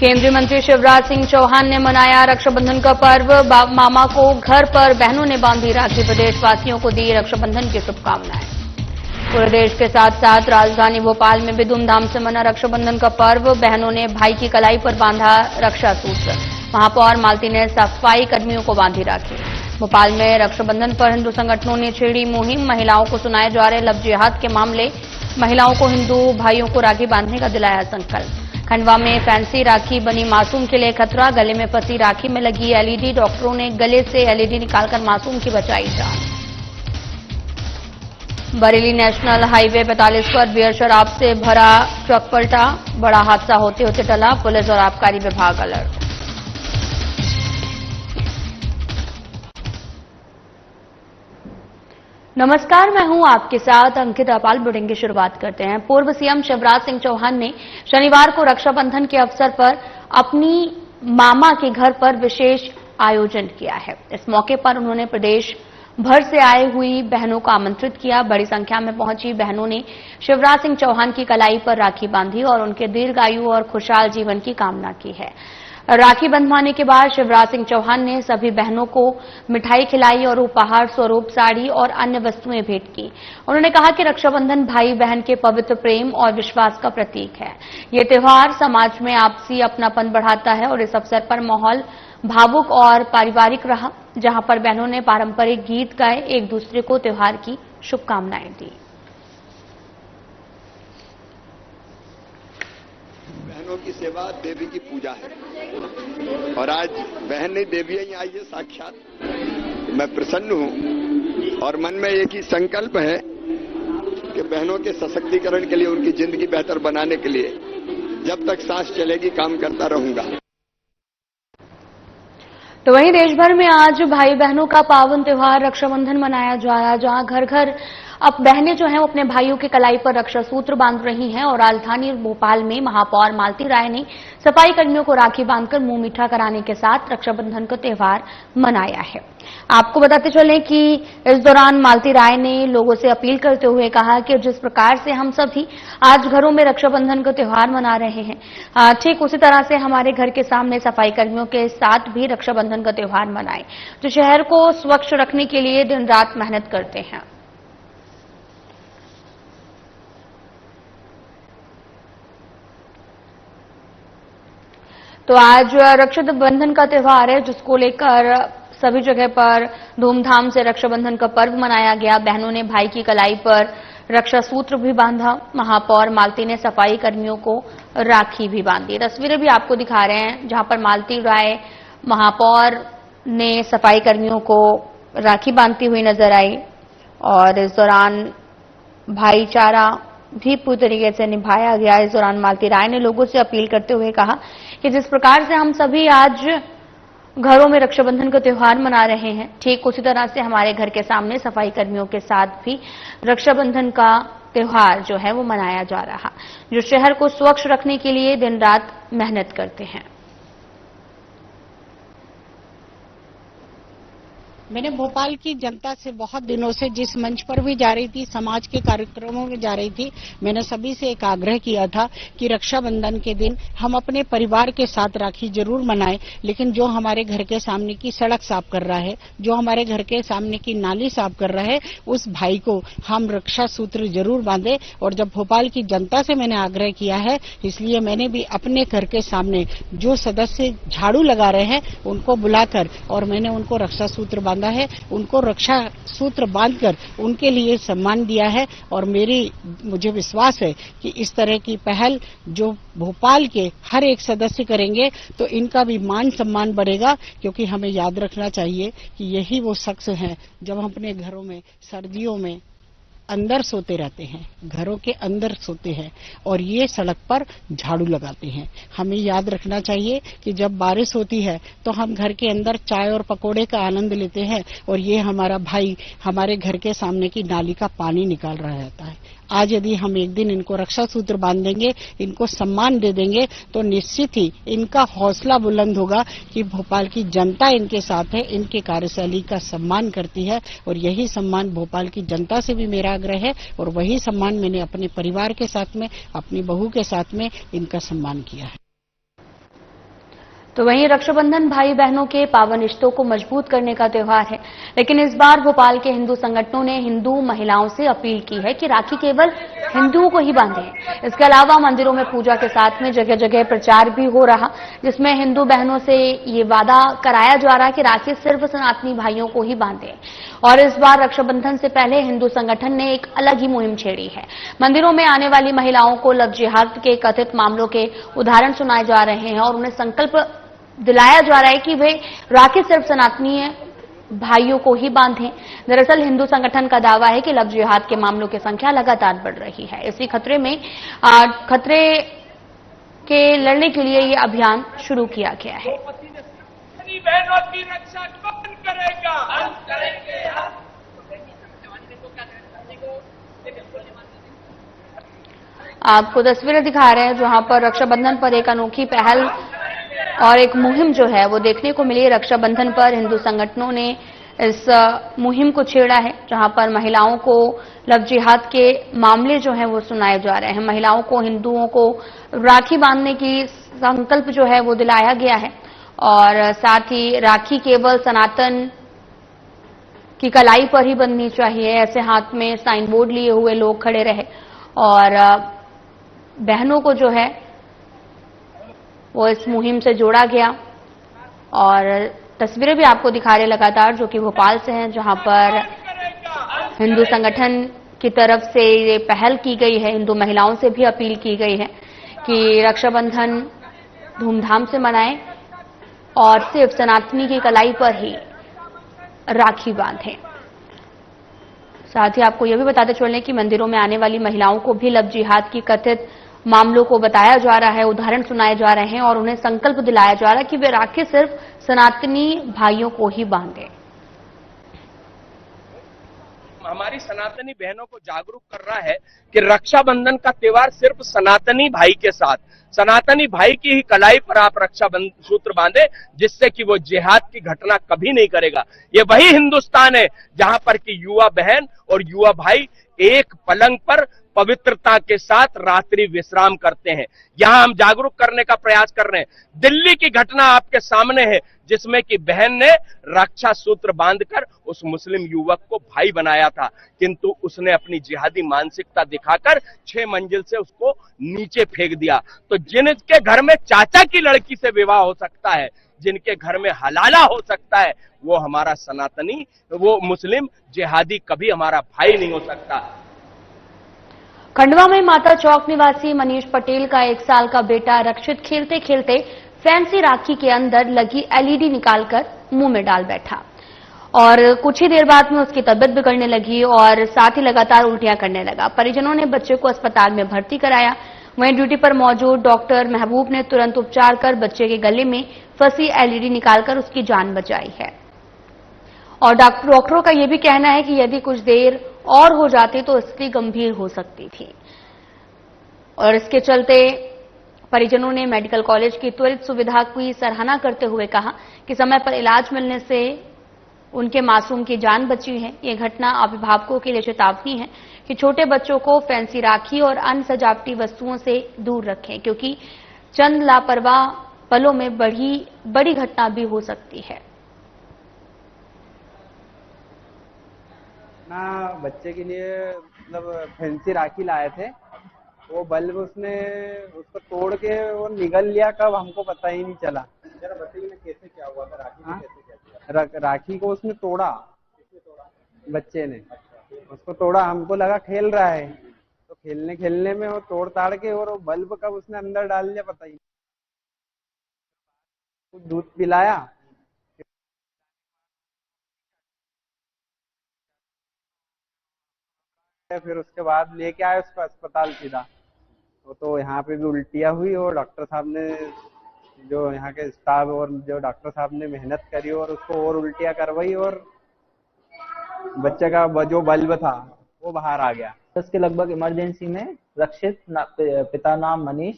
केंद्रीय मंत्री शिवराज सिंह चौहान ने मनाया रक्षाबंधन का पर्व। मामा को घर पर बहनों ने बांधी राखी। प्रदेशवासियों को दी रक्षाबंधन की शुभकामनाएं। पूरे देश के साथ साथ राजधानी भोपाल में भी धूमधाम से मना रक्षाबंधन का पर्व। बहनों ने भाई की कलाई पर बांधा रक्षा सूत्र। महापौर मालती ने सफाई कर्मियों को बांधी राखी। भोपाल में रक्षाबंधन पर हिंदू संगठनों ने छेड़ी मुहिम। महिलाओं को सुनाए जा रहे लव जिहाद के मामले। महिलाओं को हिंदू भाइयों को राखी बांधने का दिलाया संकल्प। खंडवा में फैंसी राखी बनी मासूम के लिए खतरा। गले में फंसी राखी में लगी एलईडी। डॉक्टरों ने गले से एलईडी निकालकर मासूम की बचाई जान। बरेली नेशनल हाईवे 45 पर बियर शराब से भरा ट्रक पलटा। बड़ा हादसा होते होते टला। पुलिस और आबकारी विभाग अलर्ट। नमस्कार, मैं हूं आपके साथ अंकिता पाल। बुलेटिन की शुरुआत करते हैं। पूर्व सीएम शिवराज सिंह चौहान ने शनिवार को रक्षाबंधन के अवसर पर अपनी मामा के घर पर विशेष आयोजन किया है। इस मौके पर उन्होंने प्रदेश भर से आई हुई बहनों को आमंत्रित किया। बड़ी संख्या में पहुंची बहनों ने शिवराज सिंह चौहान की कलाई पर राखी बांधी और उनके दीर्घायु और खुशहाल जीवन की कामना की है। राखी बंधवाने के बाद शिवराज सिंह चौहान ने सभी बहनों को मिठाई खिलाई और उपहार स्वरूप साड़ी और अन्य वस्तुएं भेंट की। उन्होंने कहा कि रक्षाबंधन भाई बहन के पवित्र प्रेम और विश्वास का प्रतीक है। ये त्योहार समाज में आपसी अपनापन बढ़ाता है और इस अवसर पर माहौल भावुक और पारिवारिक रहा, जहां पर बहनों ने पारंपरिक गीत गाए, एक दूसरे को त्योहार की शुभकामनाएं दी। बहनों की सेवा देवी की पूजा है और आज बहन नहीं देवी ही आई है साक्षात। मैं प्रसन्न हूं और मन में एक ही संकल्प है कि बहनों के सशक्तिकरण के लिए, उनकी जिंदगी बेहतर बनाने के लिए जब तक सांस चलेगी काम करता रहूंगा। तो वहीं देश भर में आज भाई बहनों का पावन त्योहार रक्षाबंधन मनाया जा रहा है, जहां घर घर अब बहनें जो हैं वो अपने भाइयों के कलाई पर रक्षा सूत्र बांध रही हैं। और राजधानी भोपाल में महापौर मालती राय ने सफाई कर्मियों को राखी बांधकर मुंह मीठा कराने के साथ रक्षाबंधन का त्योहार मनाया है। आपको बताते चलें कि इस दौरान मालती राय ने लोगों से अपील करते हुए कहा कि जिस प्रकार से हम सभी आज घरों में रक्षाबंधन का त्योहार मना रहे हैं, ठीक उसी तरह से हमारे घर के सामने सफाई कर्मियों के साथ भी रक्षाबंधन का त्योहार मनाएं, जो शहर को स्वच्छ रखने के लिए दिन रात मेहनत करते हैं। तो आज रक्षाबंधन का त्योहार है, जिसको लेकर सभी जगह पर धूमधाम से रक्षाबंधन का पर्व मनाया गया। बहनों ने भाई की कलाई पर रक्षा सूत्र भी बांधा। महापौर मालती ने सफाई कर्मियों को राखी भी बांधी। तस्वीरें भी आपको दिखा रहे हैं, जहां पर मालती राय महापौर ने सफाई कर्मियों को राखी बांधती हुई नजर आई और इस दौरान भाईचारा भी पूरी तरीके से निभाया गया। इस दौरान मालती राय ने लोगों से अपील करते हुए कहा कि जिस प्रकार से हम सभी आज घरों में रक्षाबंधन का त्योहार मना रहे हैं, ठीक उसी तरह से हमारे घर के सामने सफाई कर्मियों के साथ भी रक्षाबंधन का त्योहार जो है वो मनाया जा रहा, जो शहर को स्वच्छ रखने के लिए दिन रात मेहनत करते हैं। मैंने भोपाल की जनता से बहुत दिनों से जिस मंच पर भी जा रही थी, समाज के कार्यक्रमों में जा रही थी, मैंने सभी से एक आग्रह किया था कि रक्षाबंधन के दिन हम अपने परिवार के साथ राखी जरूर मनाएं, लेकिन जो हमारे घर के सामने की सड़क साफ कर रहा है, जो हमारे घर के सामने की नाली साफ कर रहा है, उस भाई को हम रक्षा सूत्र जरूर बांधे। और जब भोपाल की जनता से मैंने आग्रह किया है, इसलिए मैंने भी अपने घर के सामने जो सदस्य झाड़ू लगा रहे हैं उनको बुलाकर और मैंने उनको रक्षा सूत्र बांधा है, उनको रक्षा सूत्र बांधकर उनके लिए सम्मान दिया है। और मुझे विश्वास है कि इस तरह की पहल जो भोपाल के हर एक सदस्य करेंगे तो इनका भी मान सम्मान बढ़ेगा, क्योंकि हमें याद रखना चाहिए कि यही वो शख्स हैं जब हम अपने घरों में सर्दियों में अंदर सोते रहते हैं, घरों के अंदर सोते हैं और ये सड़क पर झाड़ू लगाते हैं। हमें याद रखना चाहिए कि जब बारिश होती है तो हम घर के अंदर चाय और पकोड़े का आनंद लेते हैं और ये हमारा भाई हमारे घर के सामने की नाली का पानी निकाल रहा रहता है। आज यदि हम एक दिन इनको रक्षा सूत्र बांध देंगे, इनको सम्मान दे देंगे, तो निश्चित ही इनका हौसला बुलंद होगा कि भोपाल की जनता इनके साथ है, इनके कार्यशैली का सम्मान करती है। और यही सम्मान भोपाल की जनता से भी मेरा आग्रह है और वही सम्मान मैंने अपने परिवार के साथ में, अपनी बहू के साथ में इनका सम्मान किया है। तो वहीं रक्षाबंधन भाई बहनों के पावन रिश्तों को मजबूत करने का त्योहार है, लेकिन इस बार भोपाल के हिंदू संगठनों ने हिंदू महिलाओं से अपील की है कि राखी केवल हिंदुओं को ही बांधें। इसके अलावा मंदिरों में पूजा के साथ में जगह जगह प्रचार भी हो रहा, जिसमें हिंदू बहनों से ये वादा कराया जा रहा है कि राखी सिर्फ सनातनी भाइयों को ही बांधें। और इस बार रक्षाबंधन से पहले हिंदू संगठन ने एक अलग ही मुहिम छेड़ी है। मंदिरों में आने वाली महिलाओं को लव जिहाद के कथित मामलों के उदाहरण सुनाए जा रहे हैं और उन्हें संकल्प दिलाया जा रहा है कि वे राखी सिर्फ सनातनी भाइयों को ही बांधें। दरअसल हिंदू संगठन का दावा है कि लव जिहाद के मामलों की संख्या लगातार बढ़ रही है। इसी खतरे के लड़ने के लिए ये अभियान शुरू किया गया है। बहनों की रक्षा कौन करेगा? हम करेंगे। आपको तस्वीरें दिखा रहे हैं जहां पर रक्षाबंधन पर एक अनोखी पहल और एक मुहिम जो है वो देखने को मिली। रक्षाबंधन पर हिंदू संगठनों ने इस मुहिम को छेड़ा है, जहां पर महिलाओं को लव जिहाद के मामले जो हैं वो सुनाए जा रहे हैं। महिलाओं को, हिंदुओं को राखी बांधने की संकल्प जो है वो दिलाया गया है और साथ ही राखी केवल सनातन की कलाई पर ही बंधनी चाहिए, ऐसे हाथ में साइन बोर्ड लिए हुए लोग खड़े रहे और बहनों को जो है वो इस मुहिम से जोड़ा गया। और तस्वीरें भी आपको दिखा रहे लगातार, जो कि भोपाल से हैं, जहां पर हिंदू संगठन की तरफ से ये पहल की गई है। हिंदू महिलाओं से भी अपील की गई है कि रक्षाबंधन धूमधाम से मनाएं और सिर्फ सनातनी की कलाई पर ही राखी बांधें। साथ ही आपको यह भी बताते चलें कि मंदिरों में आने वाली महिलाओं को भी लव जिहाद की कथित मामलों को बताया जा रहा है, उदाहरण सुनाए जा रहे हैं और उन्हें संकल्प दिलाया जा रहा है कि वे राखी सिर्फ सनातनी भाइयों को ही बांधें। हमारी सनातनी बहनों को जागरूक कर रहा है कि रक्षाबंधन का त्योहार सिर्फ सनातनी भाई के साथ, सनातनी भाई की ही कलाई पर आप रक्षा सूत्र बांधे, जिससे कि वो जिहाद की घटना कभी नहीं करेगा। ये वही हिंदुस्तान है जहां पर कि युवा बहन और युवा भाई एक पलंग पर पवित्रता के साथ रात्रि विश्राम करते हैं। यहां हम जागरूक करने का प्रयास कर रहे हैं। दिल्ली की घटना आपके सामने है, जिसमें कि बहन ने रक्षा सूत्र बांधकर उस मुस्लिम युवक को भाई बनाया था, किंतु उसने अपनी जिहादी मानसिकता दिखाकर 6 मंजिल से उसको नीचे फेंक दिया। तो जिनके घर में चाचा की लड़की से विवाह हो सकता है, जिनके घर में हलाला हो सकता है, वो हमारा सनातनी, वो मुस्लिम जिहादी कभी हमारा भाई नहीं हो सकता। खंडवा में माता चौक निवासी मनीष पटेल का 1 साल का बेटा रक्षित खेलते खेलते फैंसी राखी के अंदर लगी एलईडी निकालकर मुंह में डाल बैठा और कुछ ही देर बाद में उसकी तबीयत बिगड़ने लगी और साथ ही लगातार उल्टियां करने लगा। परिजनों ने बच्चे को अस्पताल में भर्ती कराया। वहीं ड्यूटी पर मौजूद डॉक्टर महबूब ने तुरंत उपचार कर बच्चे के गले में फंसी एलईडी निकालकर उसकी जान बचाई है। और डॉक्टरों का यह भी कहना है कि यदि कुछ देर और हो जाती तो स्थिति गंभीर हो सकती थी और इसके चलते परिजनों ने मेडिकल कॉलेज की त्वरित सुविधा की सराहना करते हुए कहा कि समय पर इलाज मिलने से उनके मासूम की जान बची है। ये घटना अभिभावकों के लिए चेतावनी है कि छोटे बच्चों को फैंसी राखी और अन्य सजावटी वस्तुओं से दूर रखें, क्योंकि चंद लापरवाह पलों में बड़ी घटना भी हो सकती है। ना बच्चे के लिए मतलब फैंसी राखी लाए थे, वो बल्ब उसको तोड़ के वो निगल लिया, कब हमको पता ही नहीं चला। जरा बताइए ना कैसे क्या हुआ था, राखी को कैसे क्या किया? राखी को उसने तोड़ा। किसने तोड़ा? बच्चे ने उसको तोड़ा। हमको लगा खेल रहा है, तो खेलने में वो तोड़ ताड़ के और वो बल्ब कब उसने अंदर डाल दिया पता ही नहीं। दूध पिलाया, फिर उसके बाद लेके आए उसको अस्पताल सीधा। तो यहाँ पे भी उल्टियाँ हुई और डॉक्टर साहब ने, जो यहाँ के स्टाफ और जो डॉक्टर साहब ने मेहनत करी और उसको और उल्टियाँ करवाई और बच्चे का जो बल्ब था वो बाहर आ गया। 10 के लगभग इमरजेंसी में रक्षित पिता नाम मनीष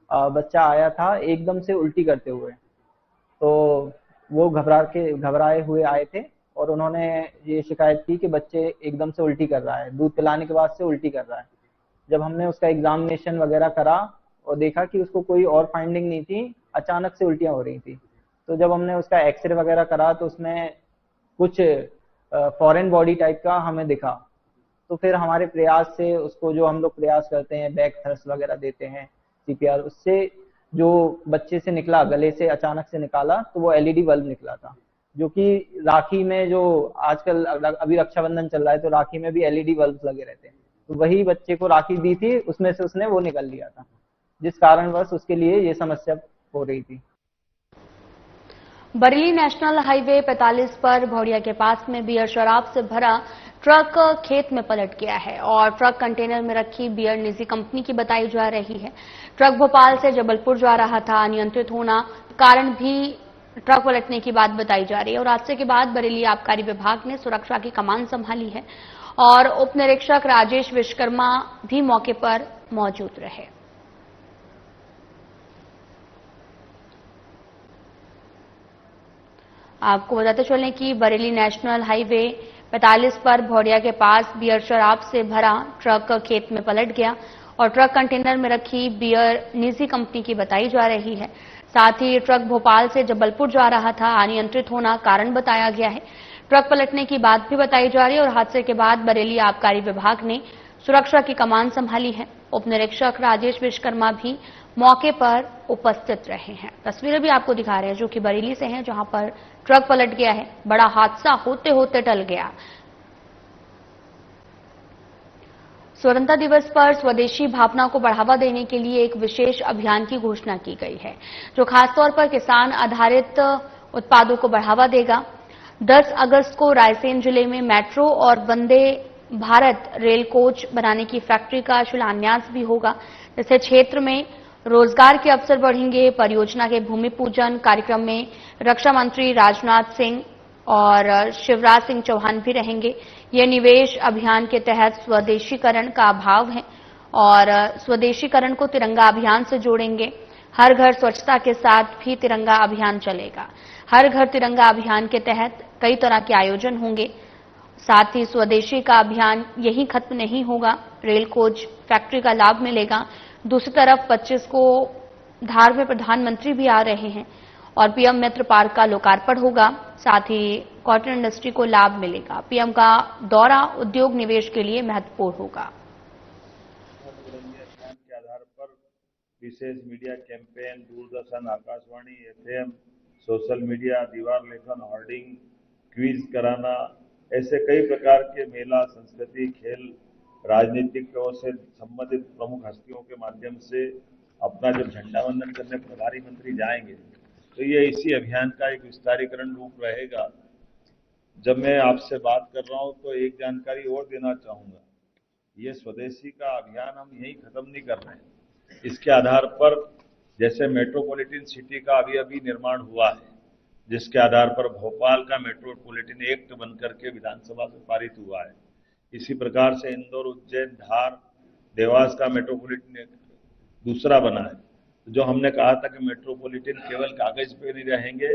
बच्चा आया था एकदम से उल्टी करते हुए। तो वो घबराए हुए आए थे और उन्होंने ये शिकायत की कि बच्चे एकदम से उल्टी कर रहा है, दूध पिलाने के बाद से उल्टी कर रहा है। जब हमने उसका एग्जामिनेशन वगैरह करा और देखा कि उसको कोई और फाइंडिंग नहीं थी, अचानक से उल्टियां हो रही थी। तो जब हमने उसका एक्सरे वगैरह करा तो उसमें कुछ फॉरेन बॉडी टाइप का हमें दिखा। तो फिर हमारे प्रयास से उसको, जो हम लोग प्रयास करते हैं, बैक थ्रस्ट वगैरह देते हैं, सीपीआर, उससे जो बच्चे से निकला, गले से अचानक से निकाला, तो वो एलईडी बल्ब निकला था, जो कि राखी में, जो आजकल अभी रक्षाबंधन चल रहा है तो राखी में भी एलईडी बल्ब लगे रहते हैं, तो वही बच्चे को राखी दी थी, उसमें से उसने वो निकल लिया था, जिस कारणवश उसके लिए ये समस्या हो रही थी। बरेली नेशनल हाईवे 45 पर भौड़िया के पास में बियर शराब से भरा ट्रक खेत में पलट गया है और ट्रक कंटेनर में रखी बियर निजी कंपनी की बताई जा रही है। ट्रक भोपाल से जबलपुर जा रहा था, अनियंत्रित होना कारण भी ट्रक पलटने की बात बताई जा रही है। और हादसे के बाद बरेली आबकारी विभाग ने सुरक्षा की कमान संभाली है और उप निरीक्षक राजेश विश्वकर्मा भी मौके पर मौजूद रहे। आपको बताते चलें कि बरेली नेशनल हाईवे 45 पर भौड़िया के पास बियर शराब से भरा ट्रक खेत में पलट गया और ट्रक कंटेनर में रखी बियर निजी कंपनी की बताई जा रही है। साथ ही ट्रक भोपाल से जबलपुर जा रहा था, अनियंत्रित होना कारण बताया गया है। ट्रक पलटने की बात भी बताई जा रही है और हादसे के बाद बरेली आबकारी विभाग ने सुरक्षा की कमान संभाली है। उप निरीक्षक राजेश विश्वकर्मा भी मौके पर उपस्थित रहे हैं। तस्वीरें भी आपको दिखा रहे हैं जो कि बरेली से हैं, जहां पर ट्रक पलट गया है। बड़ा हादसा होते होते टल गया। स्वतंत्रता दिवस पर स्वदेशी भावना को बढ़ावा देने के लिए एक विशेष अभियान की घोषणा की गई है, जो खासतौर पर किसान आधारित उत्पादों को बढ़ावा देगा। 10 अगस्त को रायसेन जिले में मेट्रो और वंदे भारत रेल कोच बनाने की फैक्ट्री का शिलान्यास भी होगा, जिससे क्षेत्र में रोजगार के अवसर बढ़ेंगे। परियोजना के भूमि पूजन कार्यक्रम में रक्षा मंत्री राजनाथ सिंह और शिवराज सिंह चौहान भी रहेंगे। ये निवेश अभियान के तहत स्वदेशीकरण का अभाव है और स्वदेशीकरण को तिरंगा अभियान से जोड़ेंगे। हर घर स्वच्छता के साथ भी तिरंगा अभियान चलेगा। हर घर तिरंगा अभियान के तहत कई तरह के आयोजन होंगे। साथ ही स्वदेशी का अभियान यही खत्म नहीं होगा, रेल कोच फैक्ट्री का लाभ मिलेगा। दूसरी तरफ 25 को धार में प्रधानमंत्री भी आ रहे हैं और पीएम मित्र पार्क का लोकार्पण होगा। साथ ही कॉटन इंडस्ट्री को लाभ मिलेगा। पीएम का दौरा उद्योग निवेश के लिए महत्वपूर्ण होगा। के आधार पर विशेष media campaign, Doordarshan, Akashvani, FM, social media, दीवार लेखन, होर्डिंग, क्विज कराना, ऐसे कई प्रकार के मेला, संस्कृति, खेल, राजनीतिक से संबंधित प्रमुख हस्तियों के माध्यम से अपना जब झंडा वंदन करने प्रभारी मंत्री जाएंगे तो ये इसी अभियान का एक विस्तारीकरण रूप रहेगा। जब मैं आपसे बात कर रहा हूं तो एक जानकारी और देना चाहूंगा, ये स्वदेशी का अभियान हम यही खत्म नहीं कर रहे हैं। इसके आधार पर जैसे मेट्रोपॉलिटन सिटी का अभी निर्माण हुआ है, जिसके आधार पर भोपाल का मेट्रोपॉलिटन एक्ट बनकर के विधानसभा से पारित हुआ है, इसी प्रकार से इंदौर, उज्जैन, धार, देवास का मेट्रोपॉलिटन एक्ट दूसरा बना है। जो हमने कहा था कि मेट्रोपॉलिटन केवल कागज पे नहीं रहेंगे,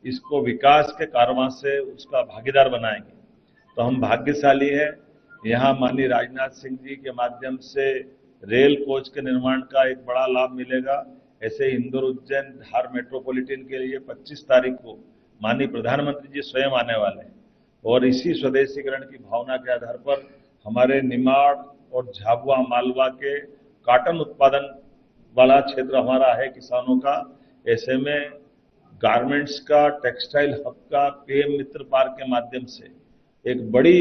इसको विकास के कारवां से उसका भागीदार बनाएंगे। तो हम भाग्यशाली हैं, यहाँ माननीय राजनाथ सिंह जी के माध्यम से रेल कोच के निर्माण का एक बड़ा लाभ मिलेगा। ऐसे इंदौर, उज्जैन, धार मेट्रोपॉलिटन के लिए 25 तारीख को माननीय प्रधानमंत्री जी स्वयं आने वाले हैं और इसी स्वदेशीकरण की भावना के आधार पर हमारे निमाड़ और झाबुआ, मालवा के कॉटन उत्पादन वाला क्षेत्र हमारा है किसानों का। ऐसे में गारमेंट्स का, टेक्सटाइल हब का पीएम मित्र पार्क के माध्यम से एक बड़ी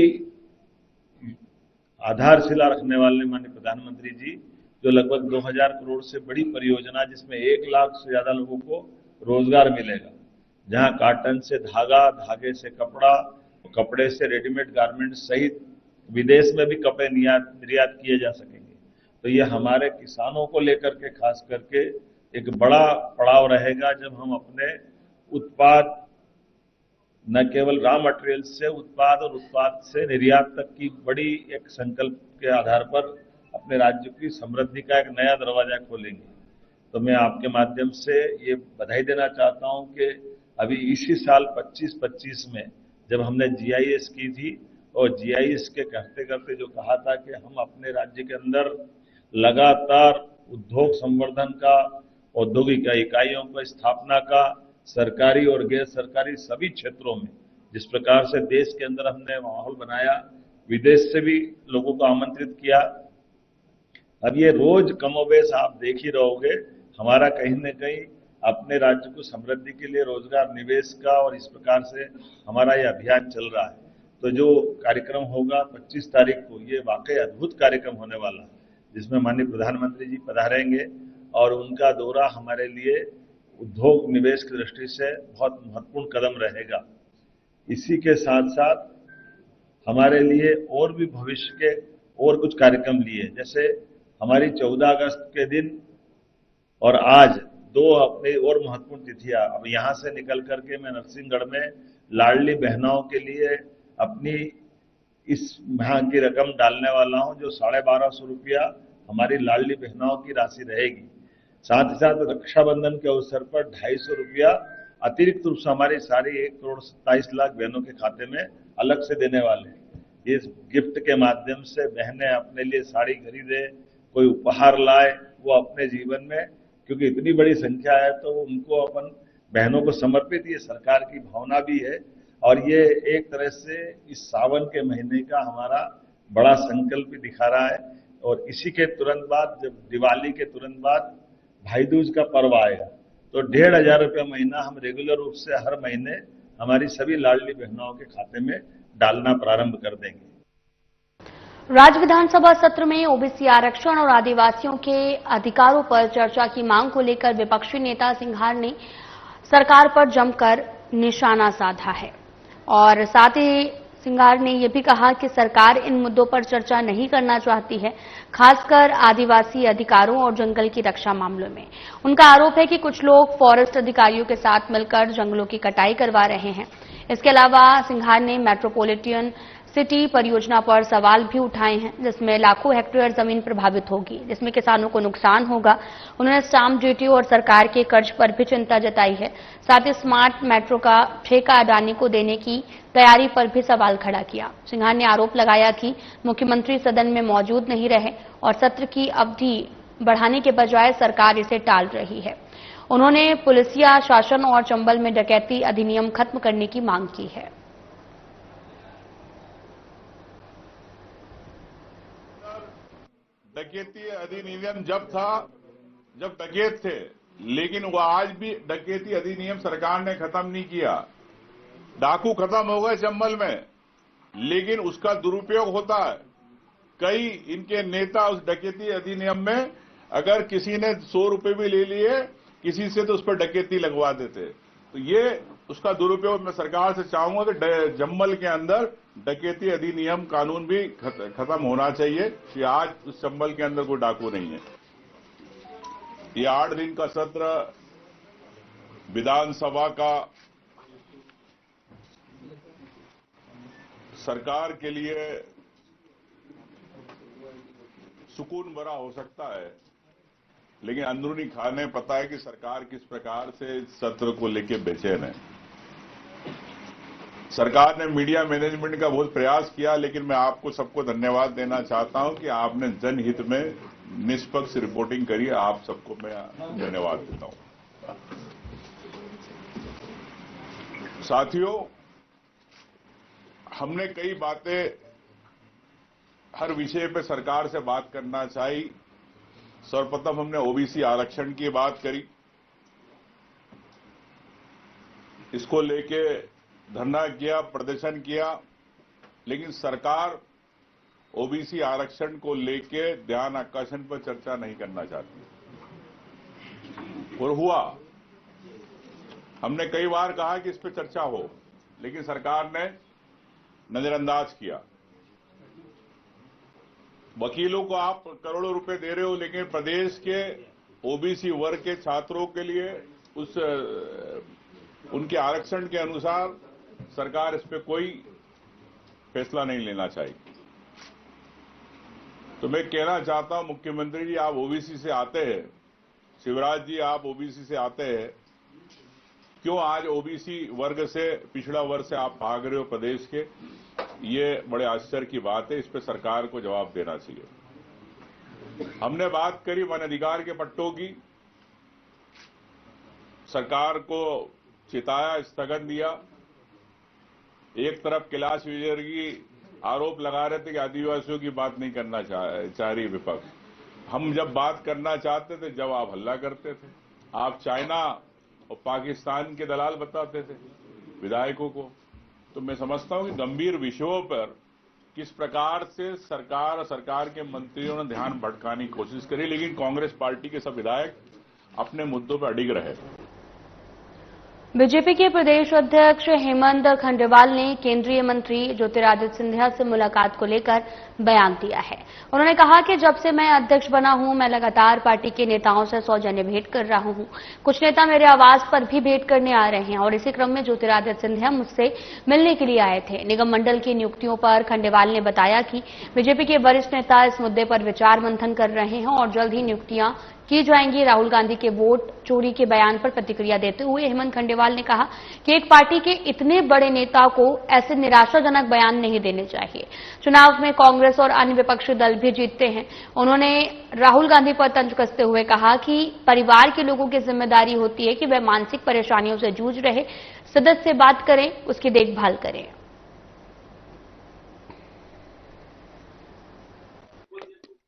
आधारशिला रखने वाले माननीय प्रधानमंत्री जी, जो लगभग 2000 करोड़ से बड़ी परियोजना, जिसमें 1 लाख से ज्यादा लोगों को रोजगार मिलेगा, जहां कॉटन से धागा, धागे से कपड़ा, कपड़े से रेडीमेड गारमेंट सहित विदेश में भी कपड़े निर्यात किए जा सकेंगे। तो ये हमारे किसानों को लेकर के खास करके एक बड़ा पड़ाव रहेगा, जब हम अपने उत्पाद न केवल रॉ मटेरियल से उत्पाद और उत्पाद से निर्यात तक की बड़ी एक संकल्प के आधार पर अपने राज्य की समृद्धि का एक नया दरवाजा खोलेंगे। तो मैं आपके माध्यम से ये बधाई देना चाहता हूं कि अभी इसी साल 25-25 में जब हमने जीआईएस की थी और जीआईएस के करते करते जो कहा था कि हम अपने राज्य के अंदर लगातार उद्योग संवर्धन का, औद्योगिक इकाइयों की स्थापना का, सरकारी और गैर सरकारी सभी क्षेत्रों में जिस प्रकार से देश के अंदर हमने माहौल बनाया, विदेश से भी लोगों को आमंत्रित किया। अब ये रोज कमोबेश आप देख ही रहोगे, हमारा कहीं न कहीं अपने राज्य को समृद्धि के लिए रोजगार निवेश का और इस प्रकार से हमारा ये अभियान चल रहा है। तो जो कार्यक्रम होगा 25 तारीख को, ये वाकई अद्भुत कार्यक्रम होने वाला है, जिसमें माननीय प्रधानमंत्री जी पधारेंगे और उनका दौरा हमारे लिए उद्योग निवेश की दृष्टि से बहुत महत्वपूर्ण कदम रहेगा। इसी के साथ साथ हमारे लिए और भी भविष्य के और कुछ कार्यक्रम लिए, जैसे हमारी 14 अगस्त के दिन और आज 2 अपनी और महत्वपूर्ण तिथियां। अब यहां से निकल करके मैं नरसिंहगढ़ में लाडली बहनों के लिए अपनी इस माह की रकम डालने वाला हूं, जो 1250 रुपया हमारी लाडली बहनों की राशि रहेगी। साथ ही साथ रक्षाबंधन के अवसर पर 250 रुपया अतिरिक्त रूप से हमारी सारी 1,27,00,000 बहनों के खाते में अलग से देने वाले हैं। इस गिफ्ट के माध्यम से बहनें अपने लिए साड़ी खरीदे, कोई उपहार लाए, वो अपने जीवन में, क्योंकि इतनी बड़ी संख्या है तो उनको अपन बहनों को समर्पित ये सरकार की भावना भी है। और ये एक तरह से इस सावन के महीने का हमारा बड़ा संकल्प भी दिखा रहा है। और इसी के तुरंत बाद, जब दिवाली के तुरंत बाद भाई दूज का पर्व आएगा, तो 1,500 रुपया महीना हम रेगुलर रूप से हर महीने हमारी सभी लाडली बहनों के खाते में डालना प्रारंभ कर देंगे। राज्य विधानसभा सत्र में ओबीसी आरक्षण और आदिवासियों के अधिकारों पर चर्चा की मांग को लेकर विपक्षी नेता सिंघार ने सरकार पर जमकर निशाना साधा है और साथ ही सिंघार ने यह भी कहा कि सरकार इन मुद्दों पर चर्चा नहीं करना चाहती है, खासकर आदिवासी अधिकारों और जंगल की रक्षा मामलों में। उनका आरोप है कि कुछ लोग फॉरेस्ट अधिकारियों के साथ मिलकर जंगलों की कटाई करवा रहे हैं। इसके अलावा सिंघार ने मेट्रोपॉलिटन सिटी परियोजना पर सवाल भी उठाए हैं, जिसमें लाखों हेक्टेयर जमीन प्रभावित होगी, जिसमें किसानों को नुकसान होगा। उन्होंने स्टाम्प ड्यूटी और सरकार के कर्ज पर भी चिंता जताई है। साथ ही स्मार्ट मेट्रो का ठेका अडानी को देने की तैयारी पर भी सवाल खड़ा किया। सिंघार ने आरोप लगाया कि मुख्यमंत्री सदन में मौजूद नहीं रहे और सत्र की अवधि बढ़ाने के बजाय सरकार इसे टाल रही है। उन्होंने पुलिसिया शासन और चंबल में डकैती अधिनियम खत्म करने की मांग की है। डकैती अधिनियम जब था, जब डकैत थे, लेकिन वो आज भी डकैती अधिनियम सरकार ने खत्म नहीं किया। डाकू खत्म हो गए चंबल में, लेकिन उसका दुरुपयोग होता है। कई इनके नेता उस डकैती अधिनियम में अगर किसी ने 100 रुपए भी ले लिए किसी से, तो उस पर डकैती लगवा देते। तो ये उसका दुरुपयोग मैं सरकार से चाहूंगा कि चंबल के अंदर डकैती अधिनियम कानून भी खत्म होना चाहिए कि आज उस चंबल के अंदर कोई डाकू नहीं है। ये 8 दिन का सत्र विधानसभा का सरकार के लिए सुकून भरा हो सकता है, लेकिन अंदरूनी खाने पता है कि सरकार किस प्रकार से इस सत्र को लेकर बेचैन है। सरकार ने मीडिया मैनेजमेंट का बहुत प्रयास किया, लेकिन मैं आपको सबको धन्यवाद देना चाहता हूं कि आपने जनहित में निष्पक्ष रिपोर्टिंग करी। आप सबको मैं धन्यवाद देता हूं। साथियों, हमने कई बातें हर विषय पे सरकार से बात करना चाहिए। सर्वप्रथम हमने ओबीसी आरक्षण की बात करी, इसको लेके धरना किया, प्रदर्शन किया, लेकिन सरकार ओबीसी आरक्षण को लेके ध्यान आकर्षण पर चर्चा नहीं करना चाहती। और हुआ, हमने कई बार कहा कि इस पर चर्चा हो, लेकिन सरकार ने नजरअंदाज किया। वकीलों को आप करोड़ों रुपए दे रहे हो, लेकिन प्रदेश के ओबीसी वर्ग के छात्रों के लिए उनके आरक्षण के अनुसार सरकार इस पे कोई फैसला नहीं लेना चाहिए। तो मैं कहना चाहता हूं, मुख्यमंत्री जी आप ओबीसी से आते हैं, शिवराज जी आप ओबीसी से आते हैं, क्यों आज ओबीसी वर्ग से, पिछड़ा वर्ग से आप भाग रहे हो प्रदेश के? ये बड़े आश्चर्य की बात है, इस पे सरकार को जवाब देना चाहिए। हमने बात करी वन अधिकार के पट्टों की, सरकार को चिताया, स्थगन दिया। एक तरफ कैलाश विजयवर्गीय आरोप लगा रहे थे कि आदिवासियों की बात नहीं करना चाह रही विपक्ष। हम जब बात करना चाहते थे जब आप हल्ला करते थे, आप चाइना और पाकिस्तान के दलाल बताते थे विधायकों को। तो मैं समझता हूं कि गंभीर विषयों पर किस प्रकार से सरकार के मंत्रियों ने ध्यान भटकाने की कोशिश करी, लेकिन कांग्रेस पार्टी के सब विधायक अपने मुद्दों पर अडिग रहे। बीजेपी के प्रदेश अध्यक्ष हेमंत खंडेवाल ने केंद्रीय मंत्री ज्योतिरादित्य सिंधिया से मुलाकात को लेकर बयान दिया है। उन्होंने कहा कि जब से मैं अध्यक्ष बना हूं, मैं लगातार पार्टी के नेताओं से सौजन्य भेंट कर रहा हूं। कुछ नेता मेरे आवास पर भी भेंट करने आ रहे हैं और इसी क्रम में ज्योतिरादित्य सिंधिया मुझसे मिलने के लिए आए थे। निगम मंडल की नियुक्तियों पर खंडेवाल ने बताया कि बीजेपी के वरिष्ठ नेता इस मुद्दे पर विचार मंथन कर रहे हैं और जल्द ही नियुक्तियां की जाएंगी। राहुल गांधी के वोट चोरी के बयान पर प्रतिक्रिया देते हुए हेमंत खंडेवाल ने कहा कि एक पार्टी के इतने बड़े नेता को ऐसे निराशाजनक बयान नहीं देने चाहिए। चुनाव में कांग्रेस और अन्य विपक्षी दल भी जीतते हैं। उन्होंने राहुल गांधी पर तंज कसते हुए कहा कि परिवार के लोगों की जिम्मेदारी होती है कि वे मानसिक परेशानियों से जूझ रहे सदस्य से बात करें, उसकी देखभाल करें।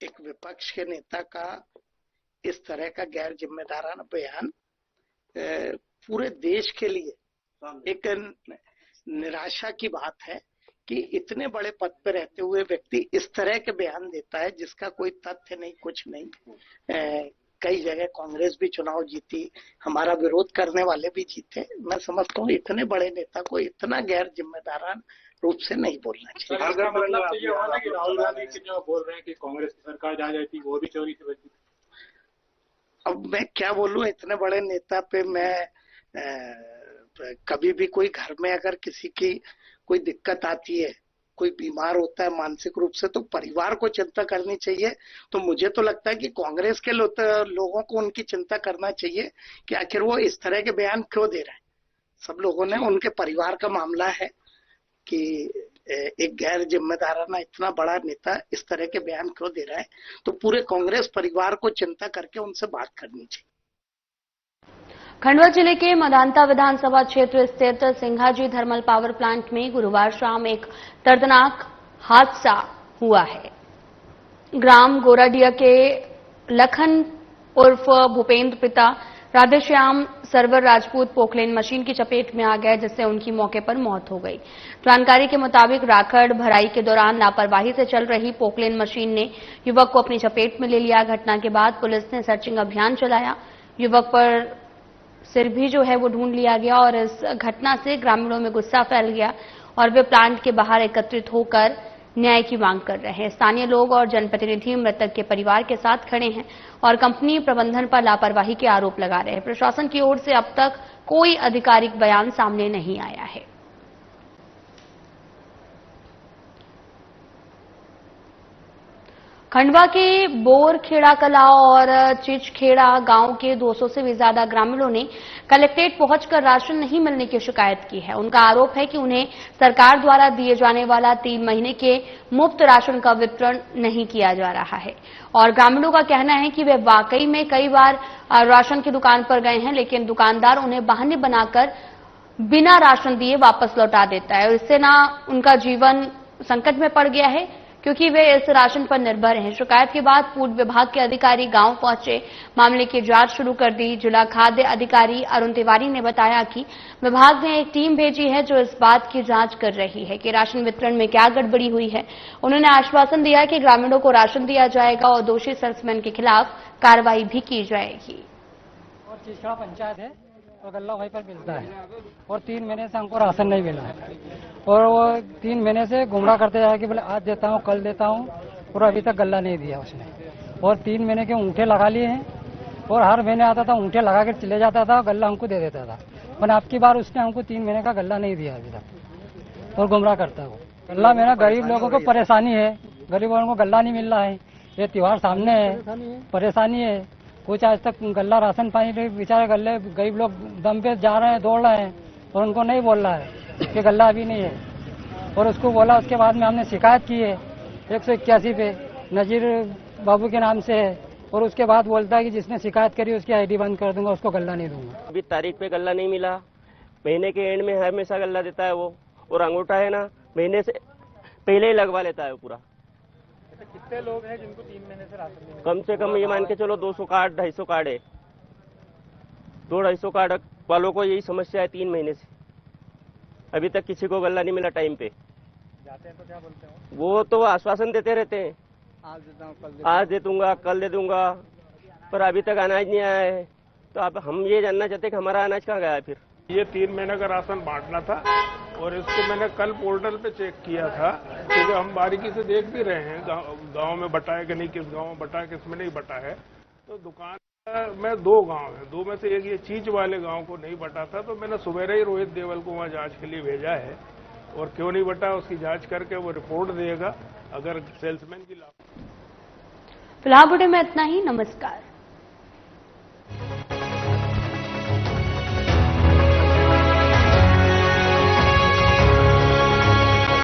एक विपक्ष के नेता का इस तरह का गैर जिम्मेदाराना बयान पूरे देश के लिए एक निराशा की बात है कि इतने बड़े पद पर रहते हुए व्यक्ति इस तरह के बयान देता है जिसका कोई तथ्य नहीं, कुछ नहीं। कई जगह कांग्रेस भी चुनाव जीती, हमारा विरोध करने वाले भी जीते। मैं समझता हूँ इतने बड़े नेता को इतना गैर जिम्मेदारान रूप से नहीं बोलना चाहिए। मतलब तो ये हुआ ना कि राहुल गांधी जो बोल रहे हैं कि कांग्रेस की सरकार जा जाती वो भी चोरी से बची। अब मैं क्या बोलूं, इतने बड़े नेता पे मैं कभी भी कोई घर में अगर किसी की कोई दिक्कत आती है, कोई बीमार होता है मानसिक रूप से, तो परिवार को चिंता करनी चाहिए। तो मुझे तो लगता है कि कांग्रेस के लोगों को उनकी चिंता करना चाहिए कि आखिर वो इस तरह के बयान क्यों दे रहे हैं। सब लोगों ने, उनके परिवार का मामला है कि एक गैर जिम्मेदाराना इतना बड़ा नेता इस तरह के बयान क्यों दे रहा है। तो पूरे कांग्रेस परिवार को चिंता करके उनसे बात करनी चाहिए। खंडवा जिले के मदांता विधानसभा क्षेत्र स्थित सिंघाजी थर्मल पावर प्लांट में गुरुवार शाम एक दर्दनाक हादसा हुआ है। ग्राम गोराडिया के लखन उर्फ भूपेंद्र पिता राधेश्याम सरवर राजपूत पोकलेन मशीन की चपेट में आ गए, जिससे उनकी मौके पर मौत हो गई। जानकारी के मुताबिक राखड़ भराई के दौरान लापरवाही से चल रही पोकलेन मशीन ने युवक को अपनी चपेट में ले लिया। घटना के बाद पुलिस ने सर्चिंग अभियान चलाया। युवक पर सिर भी जो है वो ढूंढ लिया गया और इस घटना से ग्रामीणों में गुस्सा फैल गया और वे प्लांट के बाहर एकत्रित होकर न्याय की मांग कर रहे हैं। स्थानीय लोग और जनप्रतिनिधि मृतक के परिवार के साथ खड़े हैं और कंपनी प्रबंधन पर लापरवाही के आरोप लगा रहे हैं। प्रशासन की ओर से अब तक कोई आधिकारिक बयान सामने नहीं आया है। खंडवा के बोरखेड़ा कला और चिचखेड़ा गांव के 200 से भी ज्यादा ग्रामीणों ने कलेक्ट्रेट पहुंचकर राशन नहीं मिलने की शिकायत की है। उनका आरोप है कि उन्हें सरकार द्वारा दिए जाने वाला 3 महीने के मुफ्त राशन का वितरण नहीं किया जा रहा है और ग्रामीणों का कहना है कि वे वाकई में कई बार राशन की दुकान पर गए हैं, लेकिन दुकानदार उन्हें बहाने बनाकर बिना राशन दिए वापस लौटा देता है। इससे ना उनका जीवन संकट में पड़ गया है क्योंकि वे इस राशन पर निर्भर हैं। शिकायत के बाद फूड विभाग के अधिकारी गांव पहुंचे, मामले की जांच शुरू कर दी। जिला खाद्य अधिकारी अरुण तिवारी ने बताया कि विभाग ने एक टीम भेजी है जो इस बात की जांच कर रही है कि राशन वितरण में क्या गड़बड़ी हुई है। उन्होंने आश्वासन दिया कि ग्रामीणों को राशन दिया जाएगा और दोषी सेल्समैन के खिलाफ कार्रवाई भी की जाएगी। और चिचखेड़ा पंचायत है और गल्ला वहीं पर मिलता है और 3 महीने से हमको राशन नहीं मिला है और वो 3 महीने से गुमराह करते जा कि बोले आज देता हूँ, कल देता हूँ, और अभी तक गल्ला नहीं दिया उसने। और 3 महीने के ऊँटे लगा लिए हैं और हर महीने आता था, ऊँटे लगा कर चले जाता था, गल्ला हमको दे देता था। पर अब की बार उसने हमको 3 महीने का गल्ला नहीं दिया अभी तक और गुमराह करता है वो। गल्ला मेरा गरीब लोगों को परेशानी है, गरीब लोगों को गल्ला नहीं मिल रहा है। ये त्योहार सामने है, परेशानी है। कुछ आज तक गल्ला राशन पानी बेचारे गल्ले गरीब लोग दम पे जा रहे हैं, दौड़ रहे हैं और उनको नहीं बोल रहा है कि गल्ला अभी नहीं है। और उसको बोला, उसके बाद में हमने शिकायत की है 181 पे, नजीर बाबू के नाम से है, और उसके बाद बोलता है कि जिसने शिकायत करी उसकी आईडी बंद कर दूंगा, उसको गल्ला नहीं दूंगा। अभी तारीख पे गल्ला नहीं मिला, महीने के एंड में हमेशा गल्ला देता है वो, और अंगूठा है ना महीने से पहले ही लगवा लेता है पूरा। कितने लोग हैं जिनको 3 महीने से राशन नहीं? कम से कम ये मान के चलो 200 कार्ड 250 कार्ड है, 200-250 कार्ड वालों को यही समस्या है 3 महीने से। अभी तक किसी को गल्ला नहीं मिला टाइम पे। जाते हैं तो क्या बोलते हो? वो तो आश्वासन देते रहते हैं, आज दे दूंगा, कल दे दूंगा, पर अभी तक अनाज नहीं आया है। तो अब हम ये जानना चाहते हैं कि हमारा अनाज कहाँ गया है फिर। ये 3 महीने का राशन बांटना था, और इसको मैंने कल पोर्टल पे चेक किया था, क्योंकि हम बारीकी से देख भी रहे हैं गांव में बटा है कि नहीं, किस गांव में बटा है, किस में नहीं बटा है। तो दुकान में 2 गांव है, 2 में से एक ये चीज वाले गांव को नहीं बटा था, तो मैंने सवेरे ही रोहित देवल को वहाँ जांच के लिए भेजा है, और क्यों नहीं बटा उसकी जांच करके वो रिपोर्ट देगा। अगर सेल्समैन की फिलहाल बुलेटिन में इतना ही। नमस्कार।